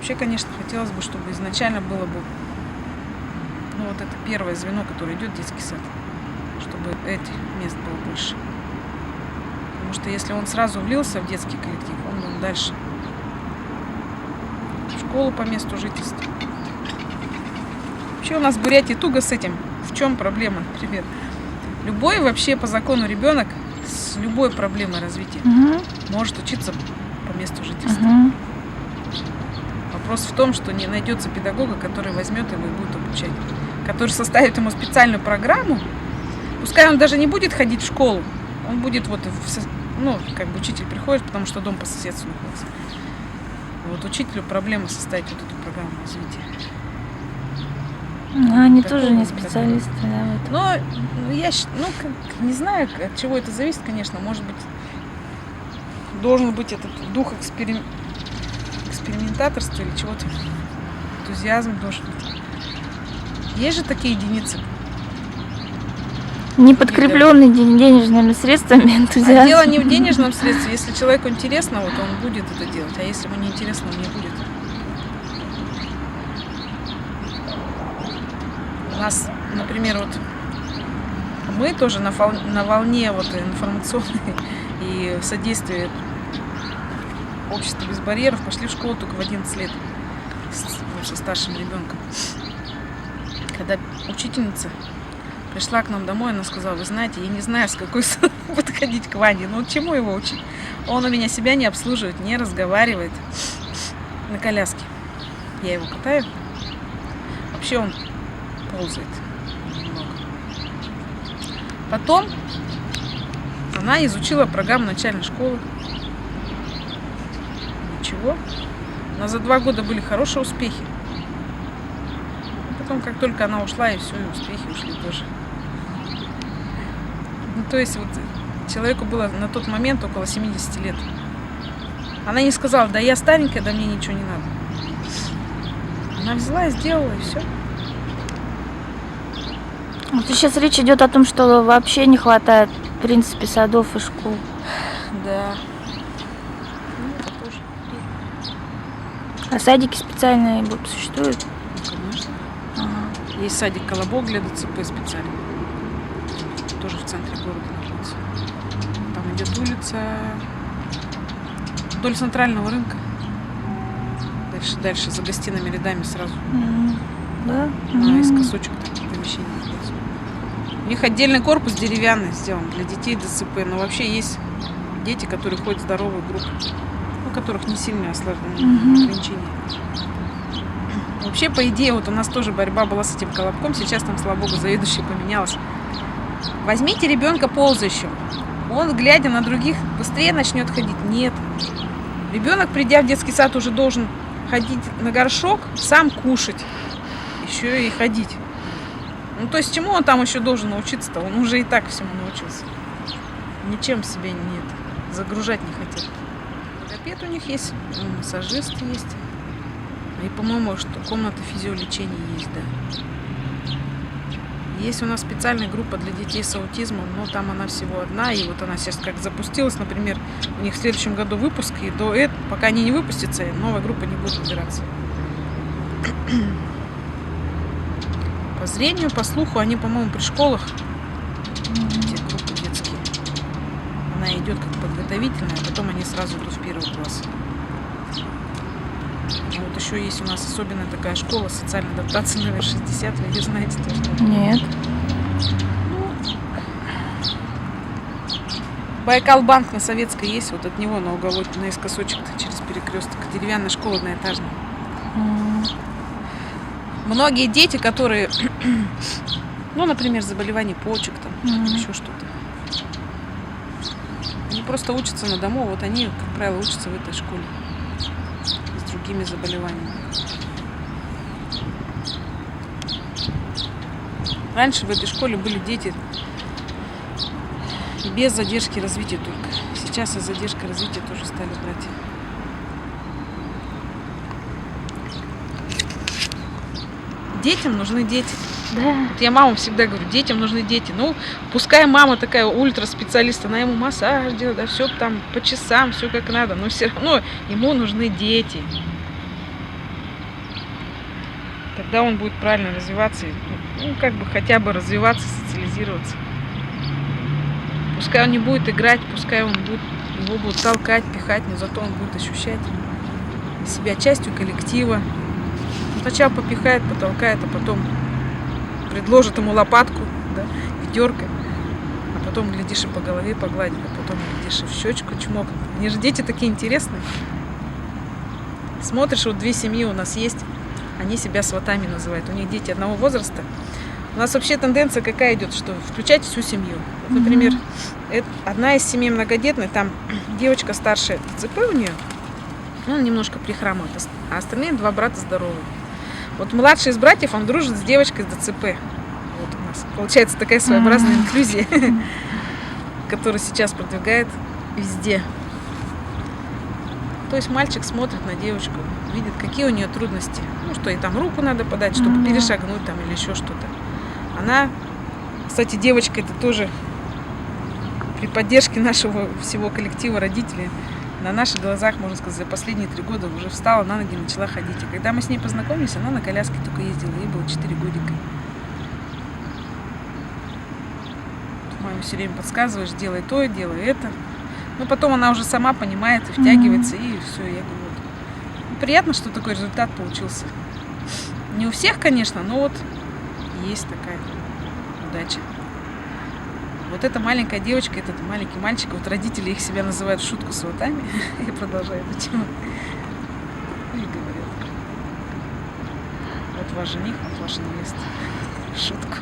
Вообще, конечно, хотелось бы, чтобы изначально было бы, ну, вот это первое звено, которое идет в детский сад, чтобы этих мест было больше. Потому что если он сразу влился в детский коллектив, он будет дальше в школу по месту жительства. Вообще у нас в Бурятии туго с этим. В чем проблема, например? Любой вообще по закону ребенок с любой проблемой развития может учиться по месту жительства. Вопрос в том, что не найдется педагога, который возьмет его и будет обучать, который составит ему специальную программу. Пускай он даже не будет ходить в школу, он будет вот, ну, как бы учитель приходит, потому что дом по соседству находится. И вот учителю проблема составить вот эту программу развития. Они тоже не специалисты, да, в этом. Но я не знаю, от чего это зависит, конечно. Может быть, должен быть этот дух экспериментаторства или чего-то. Энтузиазм должен быть. Есть же такие единицы. Не подкрепленный денежными средствами энтузиазм. А дело не в денежном средстве. Если человеку интересно, вот он будет это делать. А если ему не интересно, он не будет. У нас, например, вот мы тоже на волне вот информационной и содействия обществу без барьеров пошли в школу только в 11 лет со старшим ребенком. Когда учительница пришла к нам домой, она сказала: вы знаете, я не знаю, с какой стороны подходить к Ване. Ну чему его учить? Он у меня себя не обслуживает, не разговаривает на коляске. Я его катаю. Вообще он ползает немного. Потом она изучила программу начальной школы. Ничего. Но за 2 года были хорошие успехи. Потом, как только она ушла, и все, и успехи ушли тоже. Ну, то есть вот человеку было на тот момент около 70 лет. Она не сказала: да я старенькая, да мне ничего не надо. Она взяла и сделала, и все. Вот сейчас речь идет о том, что вообще не хватает, в принципе, садов и школ. Да. Ну, это тоже. А садики специальные существуют? Ну, конечно. Ага. Есть садик «Колобок» для ДЦП специально. Тоже в центре города находится. Там идет улица вдоль центрального рынка. Дальше за гостиными рядами сразу. Да? Наискосочек таких помещений находится. У них отдельный корпус деревянный сделан для детей ДЦП. Но вообще есть дети, которые ходят в здоровую группу, у которых не сильные ограничения. Вообще, по идее, вот у нас тоже борьба была с этим «Колобком». Сейчас там, слава богу, заведующая поменялась. Возьмите ребенка ползающего. Он, глядя на других, быстрее начнет ходить. Нет. Ребенок, придя в детский сад, уже должен ходить на горшок, сам кушать, еще и ходить. Ну, то есть, чему он там еще должен научиться-то? Он уже и так всему научился. Ничем себя загружать не хотел. Логопед у них есть, массажист есть. И, по-моему, что комната физиолечения есть, да. Есть у нас специальная группа для детей с аутизмом, но там она всего одна. И вот она сейчас как запустилась, например, у них в следующем году выпуск, и до этого, пока они не выпустятся, новая группа не будет набираться. По зрению, по слуху, они, по-моему, при школах, те группы детские. Она идет как подготовительная, а потом они сразу идут в 1 класс. Вот еще есть у нас особенная такая школа социальной адаптации номер 60, вы ее знаете тоже? Нет. Байкал-банк на Советской есть, вот от него на уголок, наискосочек через перекресток, деревянная школа одноэтажная. Многие дети, которые, ну, например, заболевание почек, там, еще что-то, они просто учатся на дому, вот они, как правило, учатся в этой школе с другими заболеваниями. Раньше в этой школе были дети без задержки развития только. Сейчас и с задержкой развития тоже стали брать. Детям нужны дети. Да. Вот я мамам всегда говорю, детям нужны дети. Ну, пускай мама такая ультраспециалист, она ему массаж делает, да, все там по часам, все как надо, но все равно ему нужны дети. когда он будет правильно развиваться, ну, как бы хотя бы развиваться, социализироваться. Пускай он не будет играть, пускай его будут толкать, пихать, но зато он будет ощущать себя частью коллектива. Сначала попихает, потолкает, а потом предложит ему лопатку, да, ведерко, а потом, глядишь, и по голове погладит, а потом, глядишь, и в щечку чмокнет. Они же дети такие интересные. Смотришь, вот 2 семьи у нас есть, они себя сватами называют, у них дети одного возраста. У нас вообще тенденция какая идет, что включать всю семью. Вот, например, одна из семей многодетной, там девочка старшая, ДЦП у нее, он немножко прихрамывает, а остальные 2 брата здоровые. Вот младший из братьев, он дружит с девочкой с ДЦП. Вот у нас получается такая своеобразная инклюзия, которую сейчас продвигает везде. То есть мальчик смотрит на девочку, видит, какие у нее трудности. Ну, что ей там руку надо подать, чтобы перешагнуть там или еще что-то. Она, кстати, девочка, это тоже при поддержке нашего всего коллектива родителей, на наших глазах, можно сказать, за последние 3 года уже встала на ноги, начала ходить. И когда мы с ней познакомились, она на коляске только ездила, ей было 4 годика. Маме все время подсказываешь, делай то, делай это. Но потом она уже сама понимает и втягивается, и все. Я говорю, вот. Приятно, что такой результат получился. Не у всех, конечно, но вот есть такая удача. Вот эта маленькая девочка, этот маленький мальчик, вот родители их себя называют в шутку сватами. Я продолжаю эту тему. И говорят, вот ваш жених, вот ваша невеста. В шутку.